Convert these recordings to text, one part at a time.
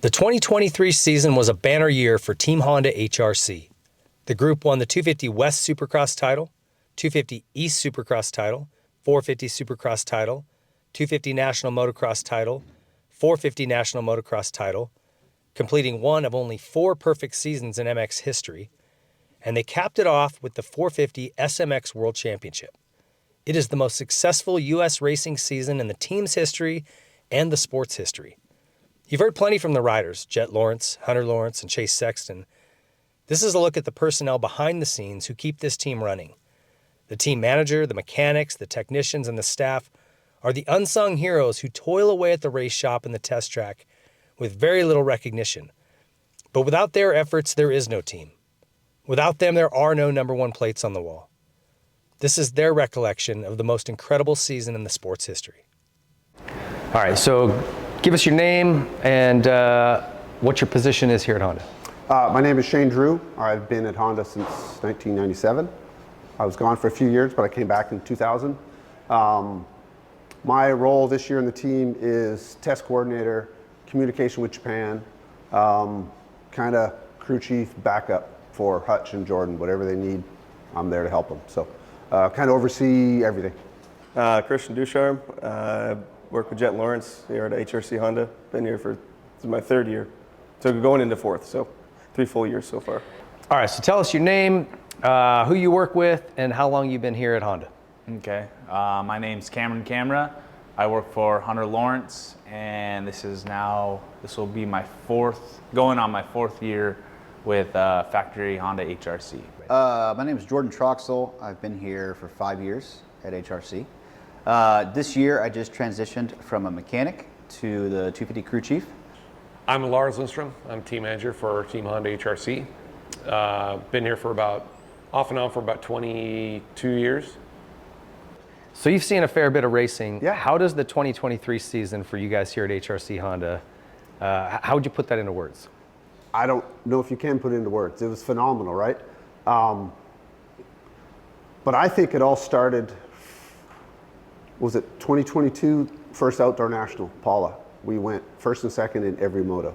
The 2023 season was a banner year for Team Honda HRC. The group won the 250 West Supercross title, 250 East Supercross title, 450 Supercross title, 250 National Motocross title, 450 National Motocross title, completing one of only 4 perfect seasons in MX history, and they capped it off with the 450 SMX World Championship. It is the most successful U.S. racing season in the team's history and the sport's history. You've heard plenty from the riders, Jett Lawrence, Hunter Lawrence, and Chase Sexton. This is a look at the personnel behind the scenes who keep this team running. The team manager, the mechanics, the technicians, and the staff are the unsung heroes who toil away at the race shop and the test track with very little recognition. But without their efforts, there is no team. Without them, there are no number 1 plates on the wall. This is their recollection of the most incredible season in the sport's history. All right, so give us your name and what your position is here at Honda. My name is Shane Drew. I've been at Honda since 1997. I was gone for a few years, but I came back in 2000. My role this year in the team is test coordinator, communication with Japan, kind of crew chief, backup for Hutch and Jordan, whatever they need, I'm there to help them. So kind of oversee everything. Christian Ducharme, work with Jett Lawrence here at HRC Honda. Been here this is my 3rd year. So going into 4th, so 3 full years so far. All right, so tell us your name, who you work with, and how long you've been here at Honda. Okay, my name's Cameron Camera. I work for Hunter Lawrence, and this will be my 4th, going on my 4th year with Factory Honda HRC. My name is Jordan Troxel. I've been here for 5 years at HRC. This year I just transitioned from a mechanic to the 250 crew chief. I'm Lars Lindstrom. I'm team manager for Team Honda HRC. Been here for off and on for about 22 years. So you've seen a fair bit of racing. Yeah. How does the 2023 season for you guys here at HRC Honda, how would you put that into words? I don't know if you can put it into words. It was phenomenal, right? But I think it all started, was it 2022, first outdoor national, Paula. We went 1st and 2nd in every moto.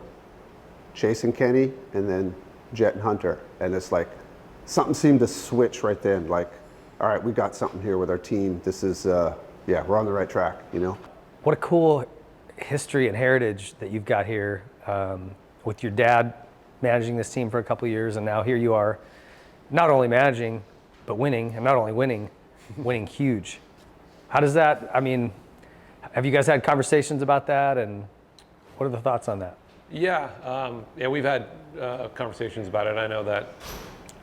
Chase and Kenny, and then Jett and Hunter. And it's like, something seemed to switch right then. Like, all right, we got something here with our team. This is, yeah, we're on the right track, you know? What a cool history and heritage that you've got here with your dad managing this team for a couple of years, and now here you are, not only managing, but winning, and not only winning, winning huge. How does that, I mean, have you guys had conversations about that, and what are the thoughts on that? Yeah, yeah, we've had conversations about it. I know that,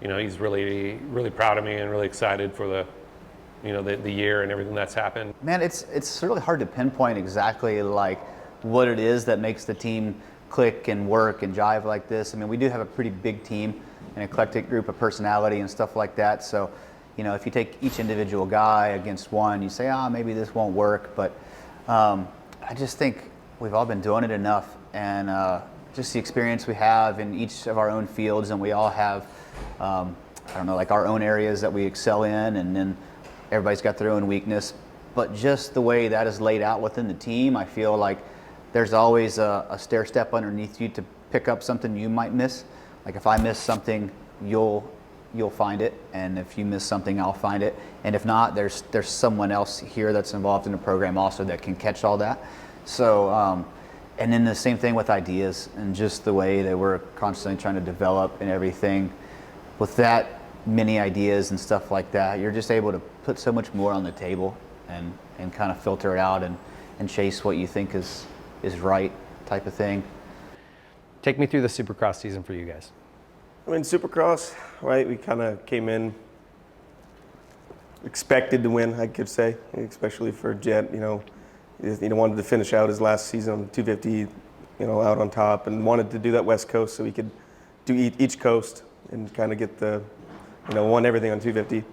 you know, he's really, really proud of me and really excited for the year and everything that's happened. Man, it's really hard to pinpoint exactly like what it is that makes the team click and work and jive like this. I mean, we do have a pretty big team, an eclectic group of personality and stuff like that. So, you know, if you take each individual guy against one, you say, maybe this won't work. But I just think we've all been doing it enough, and just the experience we have in each of our own fields, and we all have, I don't know, like our own areas that we excel in, and then everybody's got their own weakness. But just the way that is laid out within the team, I feel like there's always a stair step underneath you to pick up something you might miss. Like if I miss something, you'll find it, and if you miss something, I'll find it. And if not, there's someone else here that's involved in the program also that can catch all that. So, and then the same thing with ideas and just the way that we're constantly trying to develop and everything. With that many ideas and stuff like that, you're just able to put so much more on the table and kind of filter it out and chase what you think is right type of thing. Take me through the Supercross season for you guys. I mean, Supercross, right, we kind of came in expected to win, I could say, especially for Jett, you know, wanted to finish out his last season on 250, you know, out on top, and wanted to do that West Coast so we could do each coast and kind of get the, you know, won everything on 250.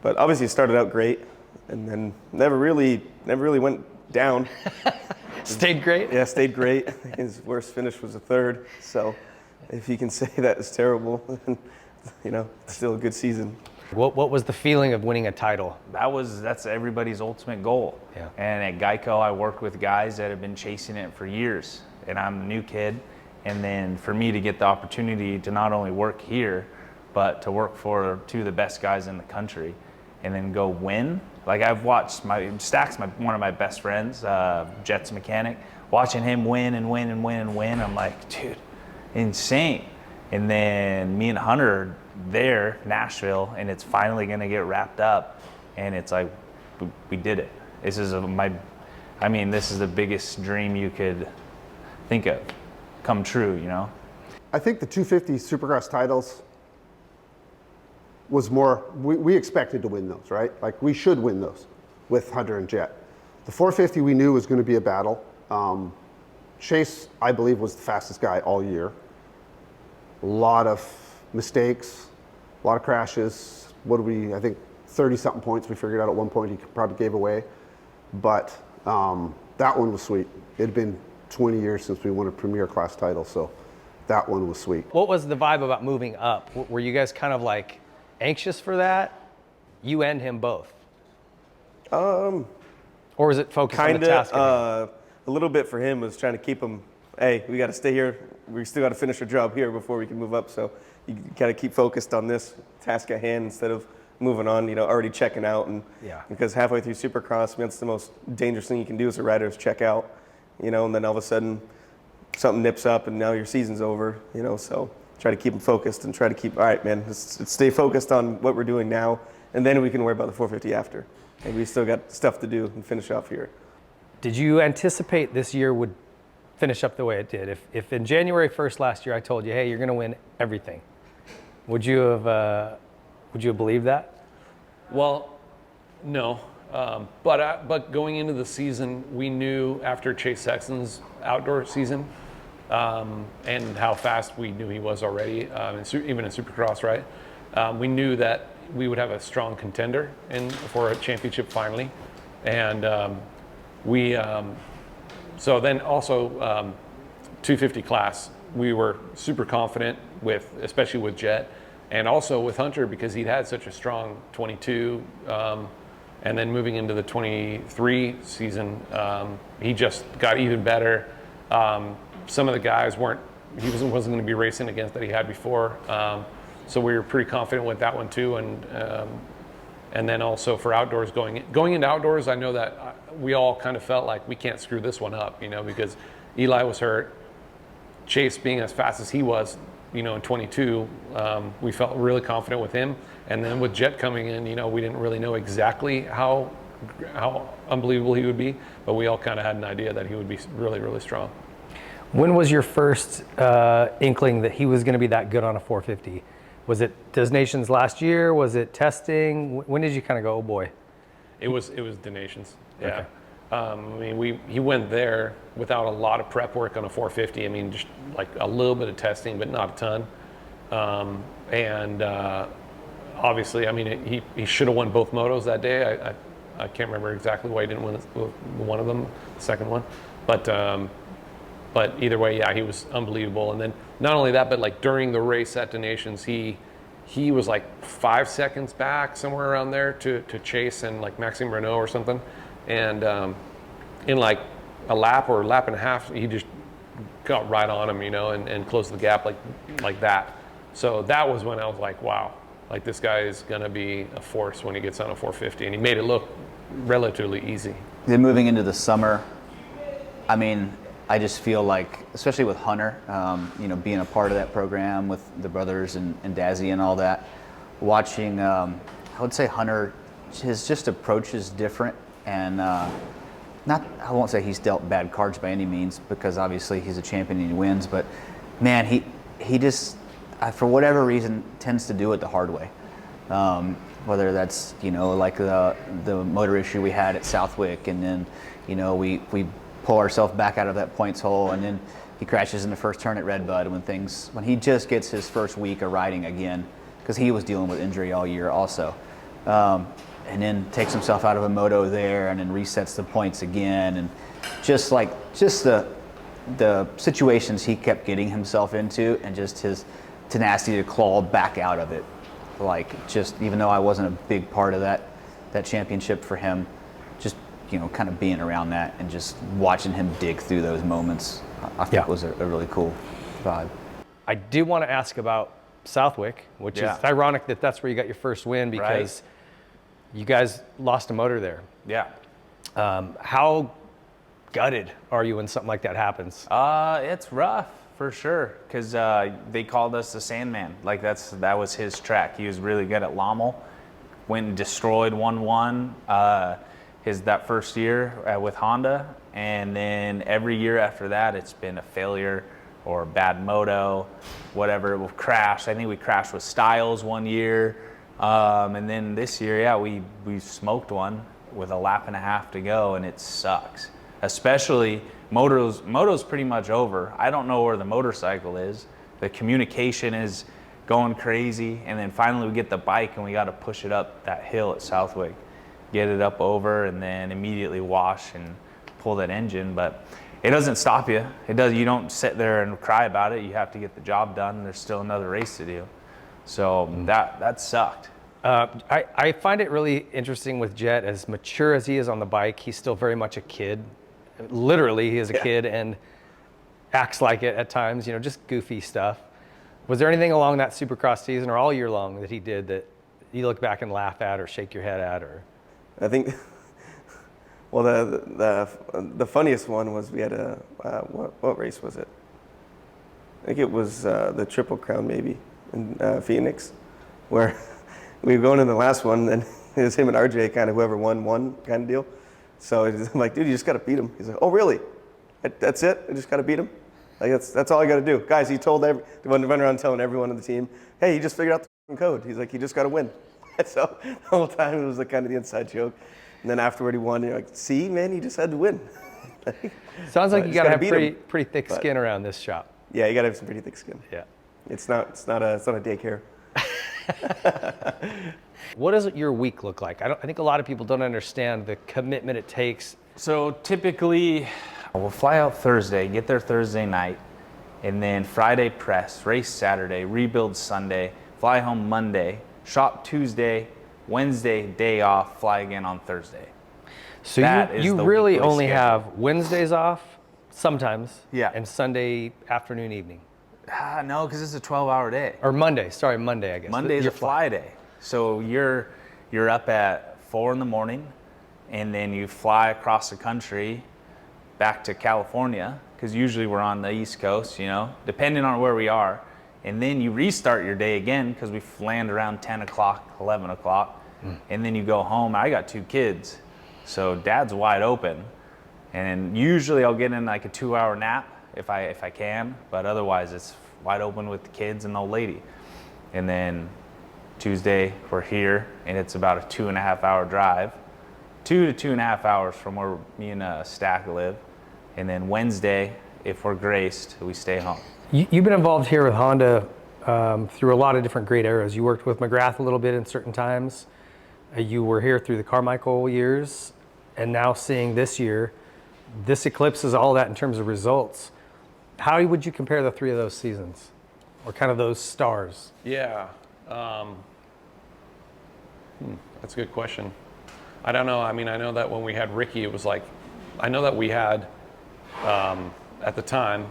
But obviously it started out great, and then never really went down. Stayed great? Yeah, stayed great. His worst finish was a 3rd. So if you can say that is terrible, then, you know, it's still a good season. What was the feeling of winning a title? That's everybody's ultimate goal. Yeah. And at Geico, I worked with guys that have been chasing it for years, and I'm a new kid. And then for me to get the opportunity to not only work here, but to work for two of the best guys in the country and then go win. Like I've watched Stack's one of my best friends, Jett's mechanic, watching him win and win and win and win. I'm like, dude, insane. And then me and Hunter are there, Nashville, and it's finally gonna get wrapped up. And it's like, we did it. This is this is the biggest dream you could think of come true, you know? I think the 250 Supercross titles was more, we expected to win those, right? Like we should win those with Hunter and Jett. The 450 we knew was going to be a battle. Chase, I believe, was the fastest guy all year. A lot of mistakes, a lot of crashes. I think 30-something points we figured out at one point he probably gave away. But that one was sweet. It had been 20 years since we won a Premier Class title, so that one was sweet. What was the vibe about moving up? Were you guys kind of like anxious for that? You and him both? Or was it focused on the task? A little bit for him was trying to keep him, hey, we got to stay here. We still got to finish our job here before we can move up. So you got to keep focused on this task at hand instead of moving on, already checking out. And because halfway through Supercross, that's the most dangerous thing you can do as a rider is check out, and then all of a sudden something nips up and now your season's over, so try to keep them focused and try to keep, all right, man, let's stay focused on what we're doing now, and then we can worry about the 450 after. And we still got stuff to do and finish off here. Did you anticipate this year would finish up the way it did? If in January 1st last year I told you, hey, you're going to win everything, would you have believed that? Well, no. But going into the season, we knew after Chase Sexton's outdoor season and how fast we knew he was already, even in Supercross, right? We knew that we would have a strong contender for a championship finally. And so then also 250 class, we were super confident with, especially with Jett, and also with Hunter because he'd had such a strong 22. And then moving into the 23 season, he just got even better. Some of the guys he wasn't going to be racing against that he had before. So we were pretty confident with that one too. And then also for outdoors, going into outdoors, I know that we all kind of felt like we can't screw this one up, because Eli was hurt. Chase being as fast as he was, in 22, we felt really confident with him. And then with Jett coming in, we didn't really know exactly how unbelievable he would be, but we all kind of had an idea that he would be really, really strong. When was your first inkling that he was going to be that good on a 450? Was it Nations last year? Was it testing? When did you kind of go, oh boy? It was Nations. Yeah. Okay. He went there without a lot of prep work on a 450. Just like a little bit of testing, but not a ton. Obviously, he should have won both motos that day. I can't remember exactly why he didn't win one of them, the second one. But either way, yeah, he was unbelievable. And then not only that, but like during the race at the Nations, he was like 5 seconds back, somewhere around there, to Chase and like Maxime Renault or something. And in like a lap or a lap and a half, he just got right on him, and closed the gap like that. So that was when I was like, wow, like this guy is going to be a force when he gets on a 450. And he made it look relatively easy. Then moving into the summer, I just feel like, especially with Hunter, being a part of that program with the brothers and Dazzy and all that, watching, I would say Hunter, his just approach is different. And I won't say he's dealt bad cards by any means, because obviously he's a champion and he wins, but man, he just, for whatever reason, tends to do it the hard way. Whether that's, like the motor issue we had at Southwick, and then, we pull ourselves back out of that points hole, and then he crashes in the first turn at Redbud when he just gets his first week of riding again, because he was dealing with injury all year also. And then takes himself out of a moto there, and then resets the points again, and just the situations he kept getting himself into, and just his tenacity to claw back out of it. Even though I wasn't a big part of that championship for him, just kind of being around that and just watching him dig through those moments, I think was a really cool. vibe. I did want to ask about Southwick, which Yeah. is ironic that that's where you got your first win because you guys lost a motor there. Yeah. How gutted are you when something like that happens? It's rough for sure because they called us the Sandman. Like that was his track. He was really good at Lommel. Went and destroyed 1-1 that first year with Honda, and then every year after that, it's been a failure or a bad moto, whatever. It will crash. I think we crashed with Styles one year, and then this year, yeah, we smoked one with a lap and a half to go, and it sucks. Especially moto's pretty much over. I don't know where the motorcycle is. The communication is going crazy, and then finally we get the bike and we got to push it up that hill at Southwick, get it up over, and then immediately wash and pull that engine. But it doesn't stop you. It does. You don't sit there and cry about it. You have to get the job done. There's still another race to do. So that sucked. I find it really interesting with Jett. As mature as he is on the bike, he's still very much a kid. Literally, he is a kid and acts like it at times, just goofy stuff. Was there anything along that Supercross season or all year long that he did that you look back and laugh at or shake your head at? Or I think, well, the funniest one was we had what race was it? I think it was the Triple Crown maybe in Phoenix, where we were going in the last one, and it was him and RJ, kind of whoever won kind of deal. So I'm like, dude, you just got to beat him. He's like, oh, really? That's it? I just got to beat him? Like, that's all I got to do. Guys, he told went around telling everyone on the team, hey, he just figured out the code. He's like, you just got to win. So the whole time it was like kind of the inside joke. And then afterward he won. You're like, see, man, he just had to win. Sounds like you got to have beat pretty thick skin around this shop. Yeah, you got to have some pretty thick skin. Yeah. It's not a daycare. What does your week look like? I think a lot of people don't understand the commitment it takes. So typically, we'll fly out Thursday, get there Thursday night, and then Friday press, race Saturday, rebuild Sunday, fly home Monday, shop Tuesday, Wednesday day off, fly again on Thursday. So That is you the really weekly only schedule. have Wednesdays off, sometimes, Yeah. and Sunday afternoon, evening. No, because it's a 12-hour day. Or Monday, I guess. Monday's Your a fly day. So you're up at 4 in the morning, and then you fly across the country back to California, because usually we're on the East Coast, depending on where we are. And then you restart your day again, because we land around 10 o'clock, 11 o'clock, and then you go home. I got 2 kids, so dad's wide open. And usually I'll get in like a 2-hour nap if I can, but otherwise it's wide open with the kids and the old lady. And then Tuesday we're here, and it's about a 2.5-hour drive, 2 to 2.5 hours from where me and Stack live. And then Wednesday, if we're graced, we stay home. You've been involved here with Honda through a lot of different great eras. You worked with McGrath a little bit in certain times. You were here through the Carmichael years, and now seeing this year, this eclipses all that in terms of results. How would you compare the 3 of those seasons, or kind of those stars? Yeah, that's a good question. I don't know. I mean, I know that when we had Ricky, it was like, I know that we had, at the time,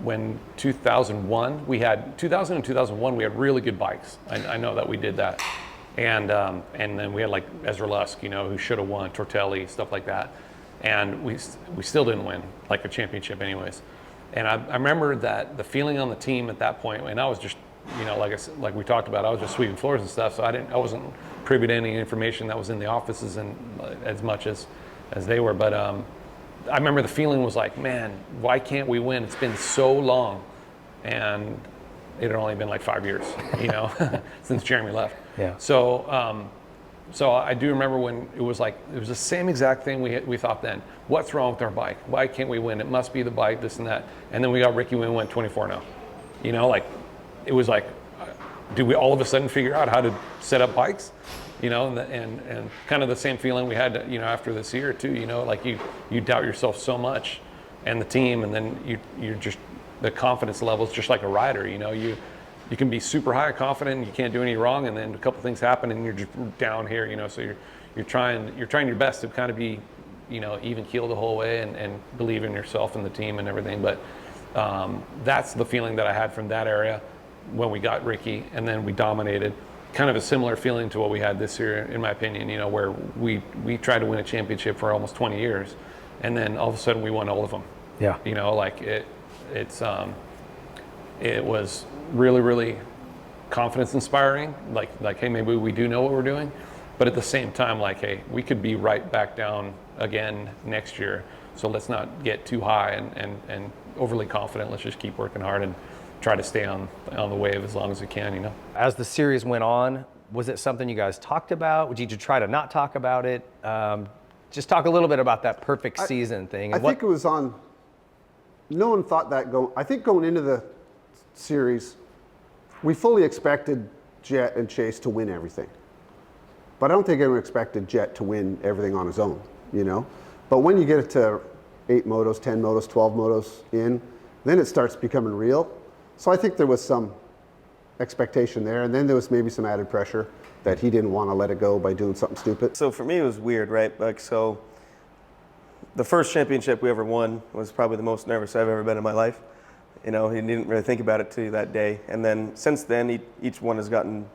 when 2001, we had 2000 and 2001, we had really good bikes. I know that we did that. And then we had like Ezra Lusk, who should have won, Tortelli, stuff like that. And we still didn't win like a championship anyways. And I remember that the feeling on the team at that point, and I was just, like we talked about, I was just sweeping floors and stuff, so I wasn't privy to any information that was in the offices and as much as they were. But I remember the feeling was like, man, why can't we win? It's been so long. And it had only been like 5 years, since Jeremy left. Yeah. So I do remember when it was the same exact thing we thought then. What's wrong with our bike? Why can't we win? It must be the bike, this and that. And then we got Ricky when we went 24-0. It was like, did we all of a sudden figure out how to set up bikes? And kind of the same feeling we had, after this year too. You doubt yourself so much, and the team, and then you're just, the confidence level is just like a rider. You can be super high confident, and you can't do any wrong, and then a couple things happen, and you're just down here. So you're trying your best to kind of be, even keel the whole way, and believe in yourself and the team and everything. But That's the feeling that I had from that area when we got Ricky, and then we dominated. Kind of a similar feeling to what we had this year, in my opinion, you know, where we tried to win a championship for almost 20 years, and then all of a sudden we won all of them. Yeah. You know, like it was really, really confidence inspiring. Like, hey, maybe we do know what we're doing, but at the same time, like, hey, we could be right back down again next year. So let's not get too high and overly confident. Let's just keep working hard and try to stay on the wave as long as we can, you know. As the series went on, was it something you guys talked about? Would you try to not talk about it? Just talk a little bit about that perfect season thing. I think it was on. No one thought that I think going into the series, we fully expected Jett and Chase to win everything. But I don't think anyone expected Jett to win everything on his own, you know? But when you get it to 8 motos, 10 motos, 12 motos in, then it starts becoming real. So I think there was some expectation there, and then there was maybe some added pressure that he didn't want to let it go by doing something stupid. So for me, it was weird, right? Like, so the first championship we ever won was probably the most nervous I've ever been in my life. You know, he didn't really think about it till that day. And then since then, each one has gotten,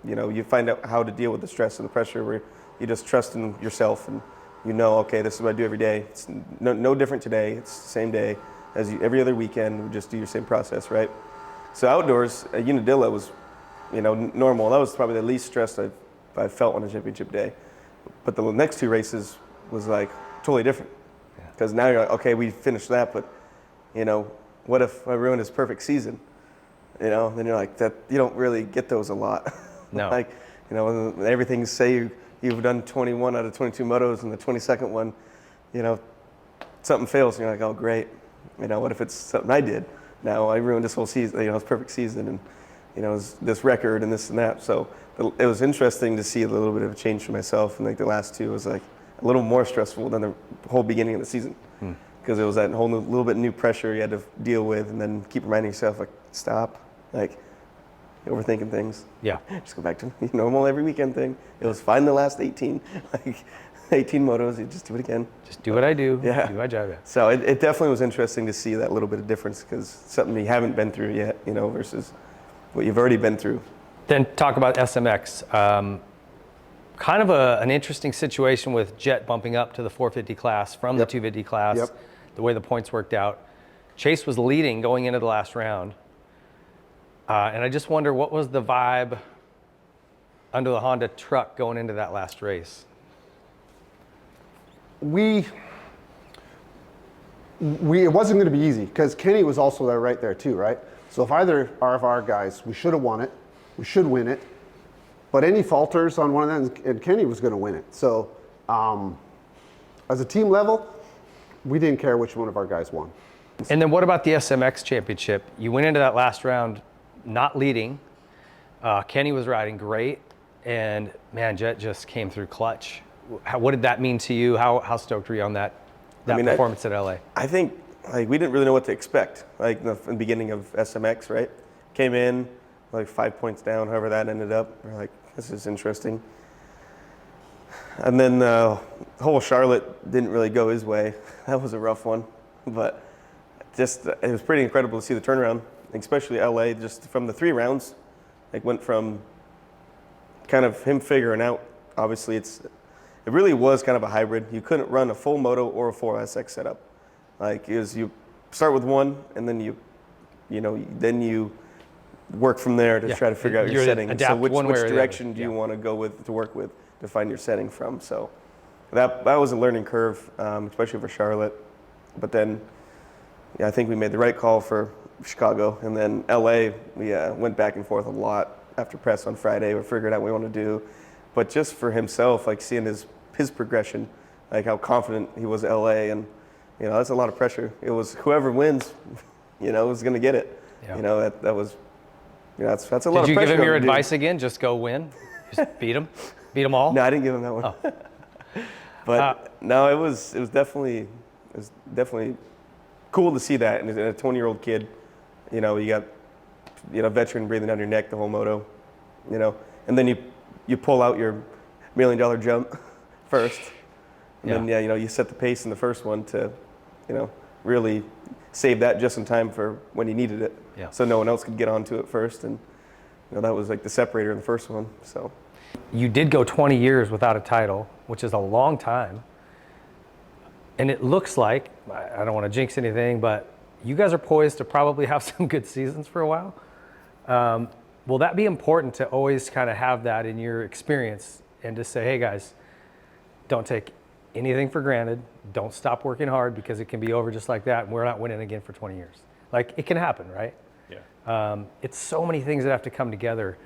you know, you find out how to deal with the stress and the pressure where you just trust in yourself and you know, okay, this is what I do every day. It's no different today. It's the same day as every other weekend. We just do your same process, right? So outdoors, Unadilla was, you know, normal. That was probably the least stressed I've felt on a championship day. But the next 2 races was like totally different. Because now you're like, okay, we finished that, but, you know, what if I ruined his perfect season? You know, then you're like, that you don't really get those a lot. No. Like, you know, everything say you've done 21 out of 22 motos, and the 22nd one, you know, something fails, and you're like, oh, great. You know, what if it's something I did? Now I ruined this whole season, you know, it's perfect season, and, you know, this record and this and that. So it was interesting to see a little bit of a change for myself, and like the last 2 was like a little more stressful than the whole beginning of the season. Because it was that whole little bit new pressure you had to deal with, and then keep reminding yourself, like, stop, like, overthinking things. Yeah. Just go back to normal every weekend thing. It was fine the last 18, like 18 motos, you just do it again. Just do what I do. Yeah. Do my job. Yeah. So it definitely was interesting to see that little bit of difference, because something you haven't been through yet, you know, versus what you've already been through. Then talk about SMX. Kind of an interesting situation with Jett bumping up to the 450 class from the 250 class. Yep. The way the points worked out. Chase was leading going into the last round. And I just wonder, what was the vibe under the Honda truck going into that last race? It wasn't going to be easy because Kenny was also there right there too, right? So if either of our guys, we should have won it, we should win it, but any falters on one of them, and Kenny was going to win it. So as a team level, we didn't care which one of our guys won. And then what about the SMX championship? You went into that last round not leading. Kenny was riding great, and man, Jett just came through clutch. What did that mean to you? How stoked were you on that performance at LA? I think, like, we didn't really know what to expect, like, in the beginning of SMX, right? Came in, like, 5 points down, however that ended up. We're like, this is interesting. And then the whole Charlotte didn't really go his way. That was a rough one. But just, it was pretty incredible to see the turnaround, especially LA, just from the 3 rounds. Like, went from kind of him figuring out, obviously it really was kind of a hybrid. You couldn't run a full moto or a 4SX setup. Like, you start with one, and then then you work from there to try to figure out your setting. So which direction do you want to go with to work with to find your setting from? So that was a learning curve, especially for Charlotte. But then, I think we made the right call for Chicago, and then LA. We went back and forth a lot after press on Friday. We figured out what we want to do, but just for himself, like seeing his progression, like how confident he was at LA, and that's a lot of pressure. It was whoever wins, was going to get it. Yeah. That was, that's a lot of pressure. Did you give him your advice again? Just go win, just beat them all. No, I didn't give him that one. Oh. But no, it was definitely cool to see that. And a 20-year-old kid, you got veteran breathing down your neck the whole moto, and then you pull out your $1 million jump first. And then you set the pace in the first one to, really saved that just in time for when he needed it. Yeah. So no one else could get onto it first, and that was like the separator in the first one. So You did go 20 years without a title, which is a long time. And it looks like, I don't want to jinx anything, but you guys are poised to probably have some good seasons for a while. Will that be important to always kind of have that in your experience and to say, hey guys, don't take anything for granted. Don't stop working hard because it can be over just like that and we're not winning again for 20 years. Like, it can happen, right? Yeah. It's so many things that have to come together.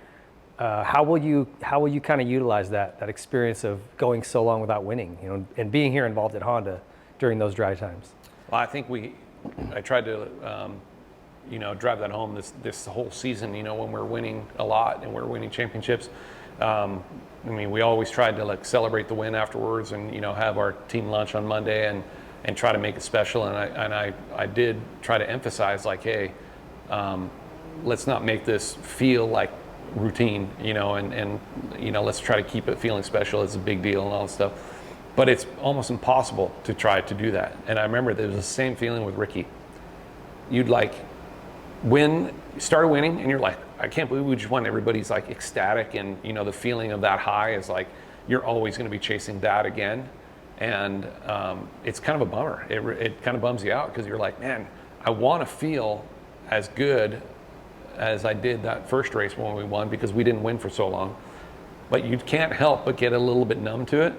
How will you kind of utilize that experience of going so long without winning, and being here involved at Honda during those dry times? Well, I think I tried to, drive that home this whole season. When we're winning a lot and we're winning championships, we always tried to like celebrate the win afterwards, and have our team lunch on Monday and try to make it special. And I did try to emphasize like, hey, let's not make this feel like routine, and let's try to keep it feeling special. It's a big deal and all that stuff. But it's almost impossible to try to do that. And I remember there was the same feeling with Ricky. You'd like started winning, and you're like, I can't believe we just won. Everybody's like ecstatic, and the feeling of that high is like you're always going to be chasing that again. And it's kind of a bummer. It kind of bums you out because you're like, man, I want to feel as good as I did that first race when we won, because we didn't win for so long. But you can't help but get a little bit numb to it.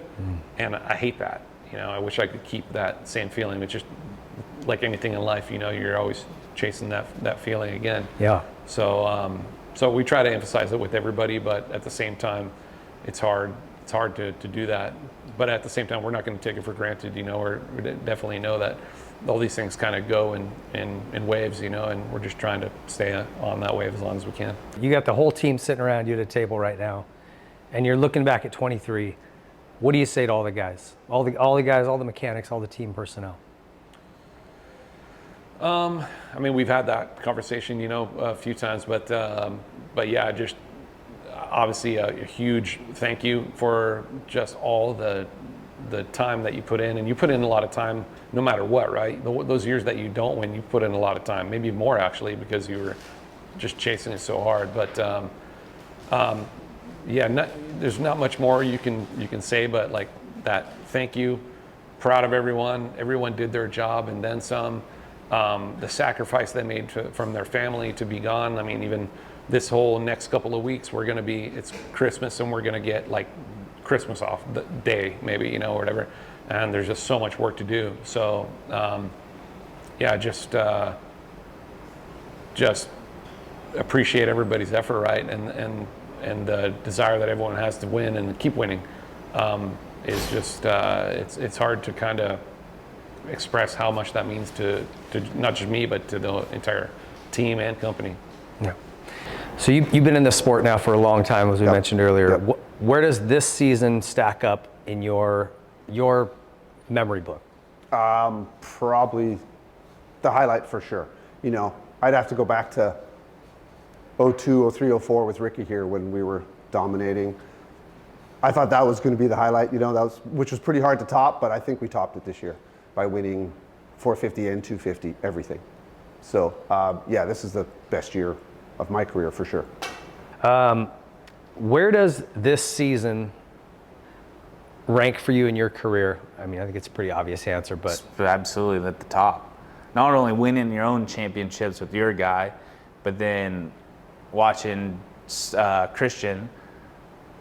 And I hate that. I wish I could keep that same feeling. It's just like anything in life, you're always chasing that feeling again. Yeah. So we try to emphasize it with everybody, but at the same time, it's hard. It's hard to do that. But at the same time, we're not going to take it for granted. We definitely know that all these things kind of go in waves, and we're just trying to stay on that wave as long as we can. You got the whole team sitting around you at a table right now, and you're looking back at 23. What do you say to all the guys, all the guys, all the mechanics, all the team personnel? We've had that conversation, a few times, but yeah, just obviously a huge thank you for just all the time that you put in, and you put in a lot of time no matter what, right? Those years that you don't win, you put in a lot of time, maybe more actually, because you were just chasing it so hard. But there's not much more you can say, but like that thank you, proud of everyone. Everyone did their job and then some. The sacrifice they made from their family to be gone. Even this whole next couple of weeks, it's Christmas, and we're gonna get like Christmas off the day, maybe, or whatever. And there's just so much work to do. So, just appreciate everybody's effort, right? And the desire that everyone has to win and keep winning is just, it's hard to kind of express how much that means to not just me, but to the entire team and company. Yeah. So you've been in this sport now for a long time, as we mentioned earlier. Yep. Where does this season stack up in your memory book? Probably the highlight for sure. I'd have to go back to 02, 03, 04 with Ricky here when we were dominating. I thought that was going to be the highlight, which was pretty hard to top, but I think we topped it this year by winning 450 and 250, everything. So this is the best year of my career for sure. Where does this season rank for you in your career? I think it's a pretty obvious answer, but It's absolutely at the top. Not only winning your own championships with your guy, but then watching Christian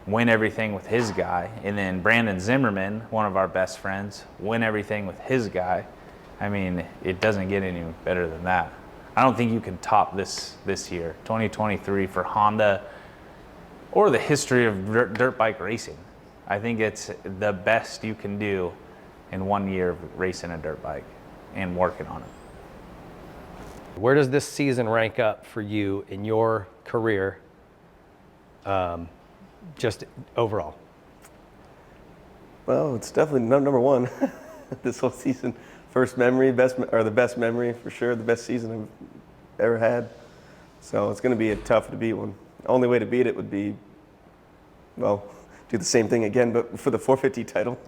win everything with his guy, and then Brandon Zimmerman, one of our best friends, win everything with his guy. It doesn't get any better than that. I don't think you can top this year, 2023, for Honda or the history of dirt bike racing. I think it's the best you can do in 1 year of racing a dirt bike and working on it. where does this season rank up for you in your career, just overall? Well, it's definitely number one this whole season. First memory, the best memory for sure, the best season I've ever had. So it's going to be a tough to beat one. The only way to beat it would be, well, do the same thing again, but for the 450 title.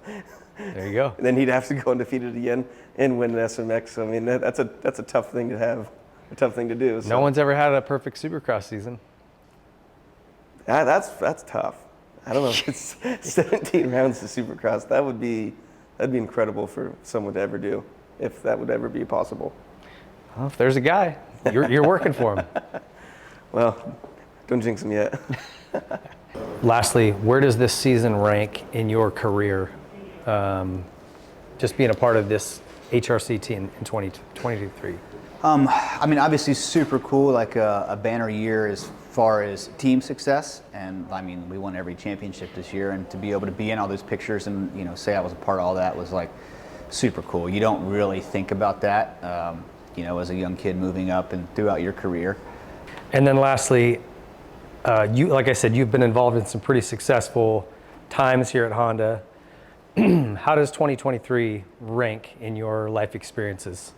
There you go. And then he'd have to go undefeated again and win an SMX. I mean, that's a tough thing to have, a tough thing to do. So. No one's ever had a perfect Supercross season. That's tough. I don't know if it's 17 rounds to Supercross. That'd be incredible for someone to ever do, if that would ever be possible. Well, if there's a guy, you're working for him. Well, don't jinx him yet. Lastly, where does this season rank in your career? Just being a part of this HRC team in 2023. I mean, obviously super cool, like a banner year as far as team success. And I mean, we won every championship this year, and to be able to be in all those pictures and, you know, say I was a part of all that was like super cool. You don't really think about that, you know, as a young kid moving up and throughout your career. And then lastly, you, like I said, you've been involved in some pretty successful times here at Honda. How does 2023 rank in your life experiences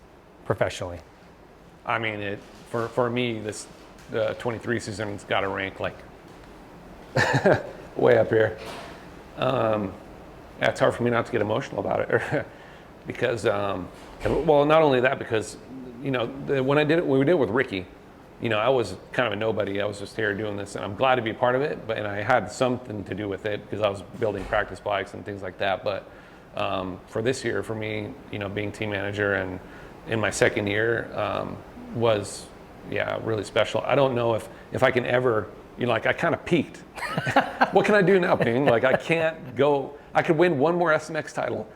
professionally? I mean, for me, this 23 season's got to rank like way up here. Yeah, it's hard for me not to get emotional about it because, well, not only that, because, you know, when we did it with Ricky, you know, I was kind of a nobody. I was just here doing this, and I'm glad to be a part of it. And I had something to do with it because I was building practice bikes and things like that. But for this year, for me, you know, being team manager and in my second year was, yeah, really special. I don't know if I can ever, you know, like I kind of peaked. What can I do now, Ping? Like I can't go. I could win one more SMX title.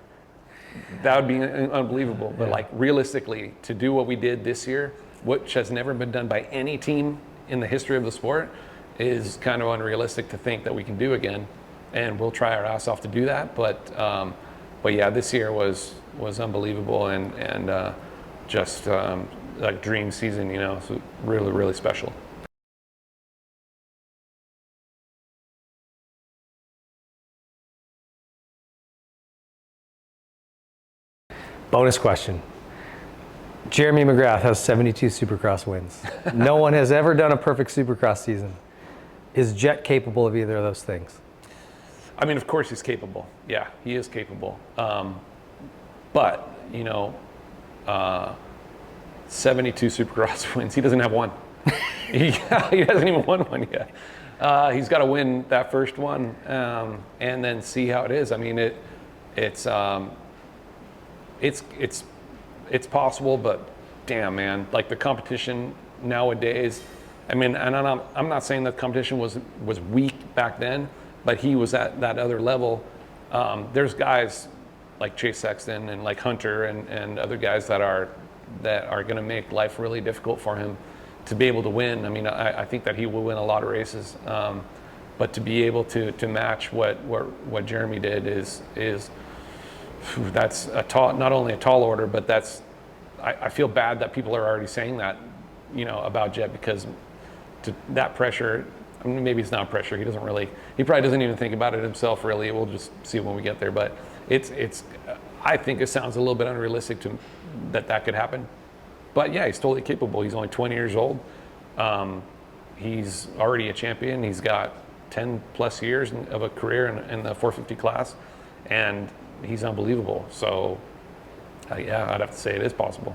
That would be unbelievable. But like realistically, to do what we did this year, which has never been done by any team in the history of the sport, is kind of unrealistic to think that we can do again. And we'll try our ass off to do that. But yeah, this year was unbelievable and just like dream season, you know, so really, really special. Bonus question. Jeremy McGrath has 72 Supercross wins. No one has ever done a perfect Supercross season. Is Jett capable of either of those things? I mean, of course he's capable. Yeah, he is capable. But, you know, 72 Supercross wins. He doesn't have one. he hasn't even won one yet. He's got to win that first one and then see how it is. I mean, it's possible, but damn, man, like the competition nowadays. I mean, and I'm not saying that competition was weak back then, but he was at that other level. There's guys like Chase Sexton and like Hunter and other guys that are going to make life really difficult for him to be able to win. I mean, I think that he will win a lot of races, but to be able to match what Jeremy did is that's not only a tall order, but I feel bad that people are already saying that, you know, about Jett, because to that pressure. I mean, maybe it's not pressure. He probably doesn't even think about it himself, really. We'll just see when we get there. But I think it sounds a little bit unrealistic that could happen. But yeah, he's totally capable. He's only 20 years old. He's already a champion. He's got 10 plus years of a career in the 450 class, and he's unbelievable. So yeah, I'd have to say it is possible.